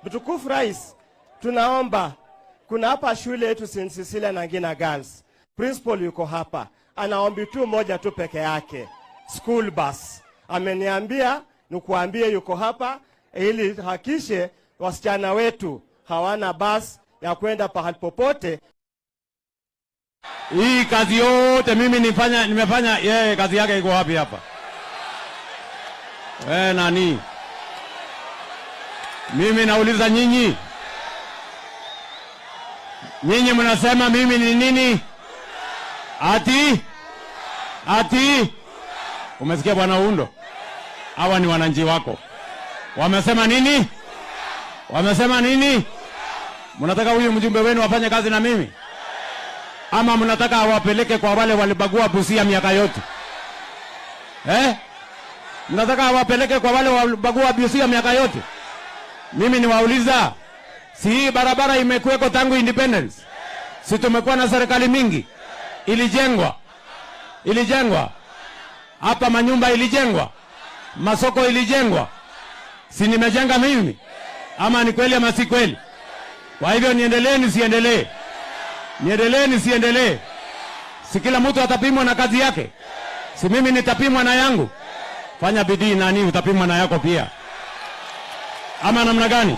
Mtukufu Rais, tunaomba, kuna hapa shule yetu St. Cecilia Nangina Girls. Principal yuko hapa. Anaombi tu moja tu peke yake. School bus. Ameniambia nikuambie yuko hapa ili hakishe wasichana wetu hawana bus ya kwenda pahali popote. Hii kazi yote mimi nimefanya, yeye kazi yake iko wapi hapa? Nani? Mimi nauliza nyinyi. Nyinyi mnasema mimi ni nini? Ati? Umesikia Bwana Undo? Hawa ni wananchi wako. Wamesema nini? Wamesema nini? Mnataka huyu mjumbe wenu afanye kazi na mimi? Ama mnataka awapeleke kwa wale walibagua Busia miaka yote? Mnataka awapeleke kwa wale walibagua Busia miaka yote? Mimi niwauliza, si hii barabara imekuweko tangu independence? Si tumekuwa na serikali mingi? Ilijengwa. Hapa manyumba ilijengwa. Masoko ilijengwa. Si nimejenga mimi? Ama ni kweli ama si kweli? Kwa hivyo niendelee nisiendelee? Niendelee nisiendelee? Si kila mtu atapimwa na kazi yake? Si mimi nitapimwa na yangu? Fanya bidii, nani utapimwa na yako pia? Ama namna gani?